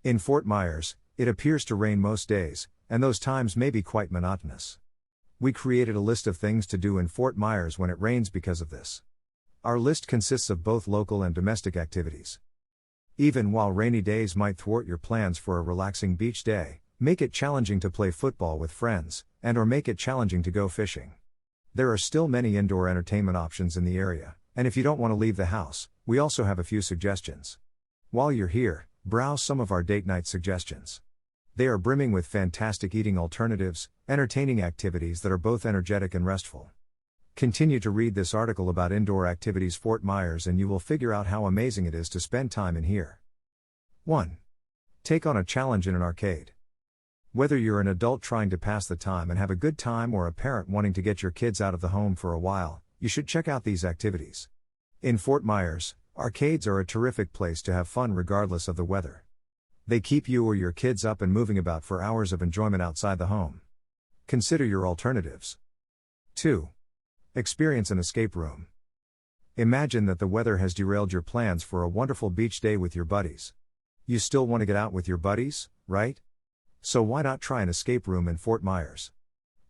In Fort Myers, it appears to rain most days, and those times may be quite monotonous. We created a list of things to do in Fort Myers when it rains because of this. Our list consists of both local and domestic activities. Even while rainy days might thwart your plans for a relaxing beach day, make it challenging to play football with friends, or make it challenging to go fishing. There are still many indoor entertainment options in the area, and if you don't want to leave the house, we also have a few suggestions. While you're here, browse some of our date night suggestions. They are brimming with fantastic eating alternatives, entertaining activities that are both energetic and restful. Continue to read this article about indoor activities Fort Myers and you will figure out how amazing it is to spend time in here. 1. Take on a challenge in an arcade. Whether you're an adult trying to pass the time and have a good time or a parent wanting to get your kids out of the home for a while, you should check out these activities. In Fort Myers, arcades are a terrific place to have fun regardless of the weather. They keep you or your kids up and moving about for hours of enjoyment outside the home. Consider your alternatives. 2. Experience an escape room. Imagine that the weather has derailed your plans for a wonderful beach day with your buddies. You still want to get out with your buddies, right? So why not try an escape room in Fort Myers?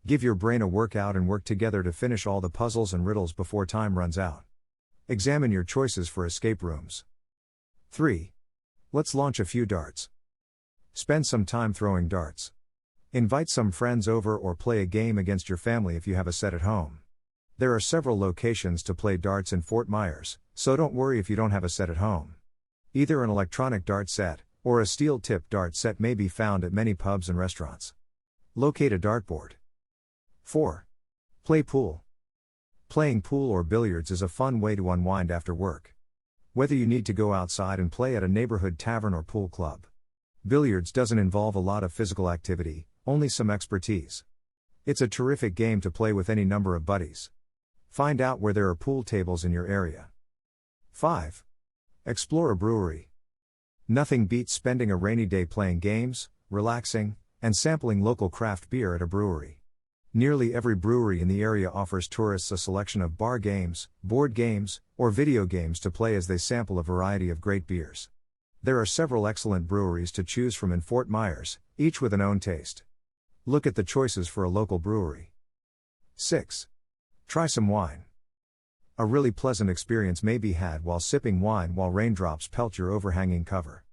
Give your brain a workout and work together to finish all the puzzles and riddles before time runs out. Examine your choices for escape rooms. 3. Let's launch a few darts. Spend some time throwing darts. Invite some friends over or play a game against your family if you have a set at home. There are several locations to play darts in Fort Myers, so don't worry if you don't have a set at home. Either an electronic dart set, or a steel-tipped dart set may be found at many pubs and restaurants. Locate a dartboard. 4. Play pool. Playing pool or billiards is a fun way to unwind after work. Whether you need to go outside and play at a neighborhood tavern or pool club. Billiards doesn't involve a lot of physical activity, only some expertise. It's a terrific game to play with any number of buddies. Find out where there are pool tables in your area. 5. Explore a brewery. Nothing beats spending a rainy day playing games, relaxing, and sampling local craft beer at a brewery. Nearly every brewery in the area offers tourists a selection of bar games, board games, or video games to play as they sample a variety of great beers. There are several excellent breweries to choose from in Fort Myers, each with an own taste. Look at the choices for a local brewery. 6. Try some wine. A really pleasant experience may be had while sipping wine while raindrops pelt your overhanging cover.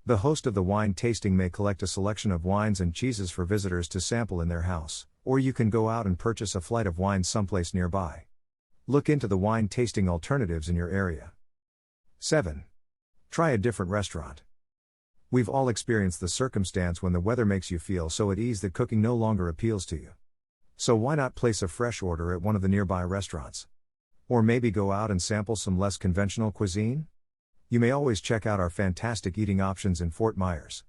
The host of the wine tasting may collect a selection of wines and cheeses for visitors to sample in their house, or you can go out and purchase a flight of wines someplace nearby. Look into the wine tasting alternatives in your area. 7. Try a different restaurant. We've all experienced the circumstance when the weather makes you feel so at ease that cooking no longer appeals to you. So why not place a fresh order at one of the nearby restaurants? Or maybe go out and sample some less conventional cuisine? You may always check out our fantastic eating options in Fort Myers.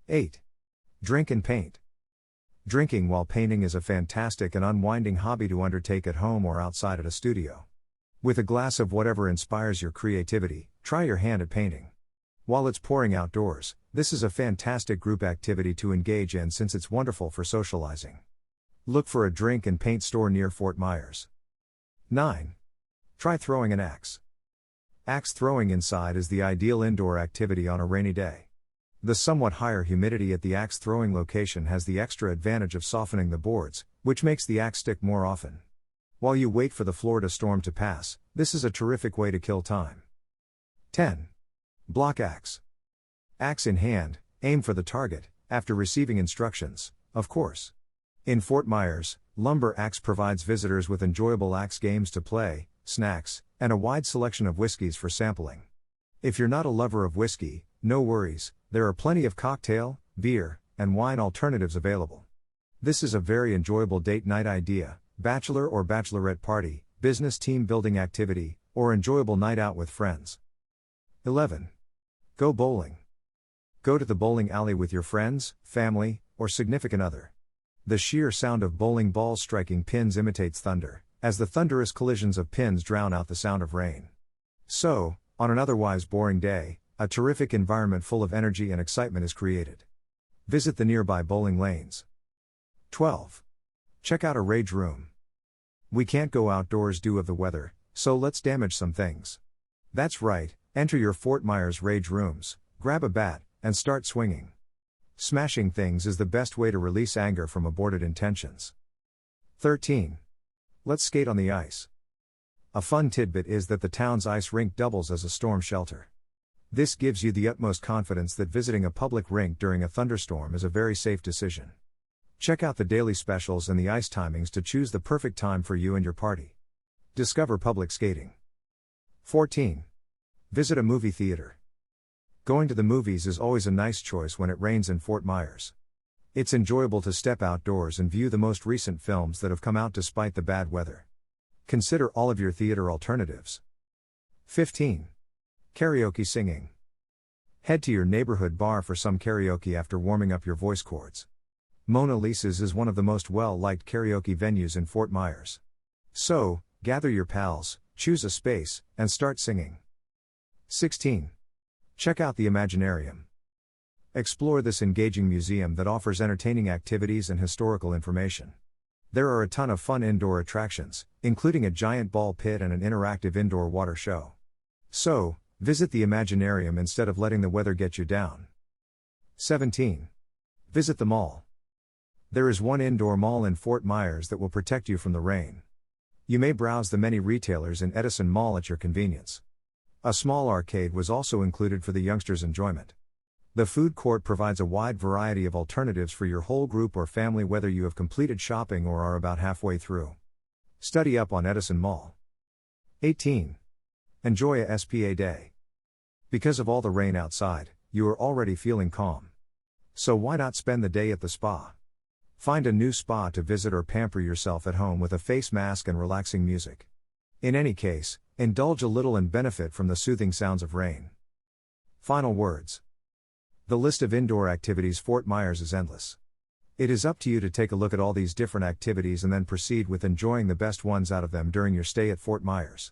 8. Drink and paint. Drinking while painting is a fantastic and unwinding hobby to undertake at home or outside at a studio. With a glass of whatever inspires your creativity, try your hand at painting. While it's pouring outdoors, this is a fantastic group activity to engage in since it's wonderful for socializing. Look for a drink and paint store near Fort Myers. 9. Try throwing an axe. Axe throwing inside is the ideal indoor activity on a rainy day. The somewhat higher humidity at the axe throwing location has the extra advantage of softening the boards, which makes the axe stick more often. While you wait for the Florida storm to pass, this is a terrific way to kill time. 10. Block axe. Axe in hand, aim for the target, after receiving instructions, of course. In Fort Myers, Lumber Axe provides visitors with enjoyable axe games to play, snacks, and a wide selection of whiskeys for sampling. If you're not a lover of whiskey, no worries, there are plenty of cocktail, beer, and wine alternatives available. This is a very enjoyable date night idea, bachelor or bachelorette party, business team building activity, or enjoyable night out with friends. 11. Go bowling. Go to the bowling alley with your friends, family, or significant other. The sheer sound of bowling balls striking pins imitates thunder, as the thunderous collisions of pins drown out the sound of rain. So, on an otherwise boring day, a terrific environment full of energy and excitement is created. Visit the nearby bowling lanes. 12. Check out a rage room. We can't go outdoors due of the weather, so let's damage some things. That's right, enter your Fort Myers rage rooms, grab a bat, and start swinging. Smashing things is the best way to release anger from aborted intentions. 13. Let's skate on the ice. A fun tidbit is that the town's ice rink doubles as a storm shelter. This gives you the utmost confidence that visiting a public rink during a thunderstorm is a very safe decision. Check out the daily specials and the ice timings to choose the perfect time for you and your party. Discover public skating. 14. Visit a movie theater. Going to the movies is always a nice choice when it rains in Fort Myers. It's enjoyable to step outdoors and view the most recent films that have come out despite the bad weather. Consider all of your theater alternatives. 15. Karaoke singing. Head to your neighborhood bar for some karaoke after warming up your voice cords. Mona Lisa's is one of the most well-liked karaoke venues in Fort Myers. So, gather your pals, choose a space, and start singing. 16. Check out the Imaginarium. Explore this engaging museum that offers entertaining activities and historical information. There are a ton of fun indoor attractions, including a giant ball pit and an interactive indoor water show. So, visit the Imaginarium instead of letting the weather get you down. 17. Visit the mall. There is one indoor mall in Fort Myers that will protect you from the rain. You may browse the many retailers in Edison Mall at your convenience. A small arcade was also included for the youngsters' enjoyment. The food court provides a wide variety of alternatives for your whole group or family, whether you have completed shopping or are about halfway through. Study up on Edison Mall. 18. Enjoy a SPA day. Because of all the rain outside, you are already feeling calm. So why not spend the day at the spa? Find a new spa to visit or pamper yourself at home with a face mask and relaxing music. In any case, indulge a little and benefit from the soothing sounds of rain. Final words. The list of indoor activities Fort Myers is endless. It is up to you to take a look at all these different activities and then proceed with enjoying the best ones out of them during your stay at Fort Myers.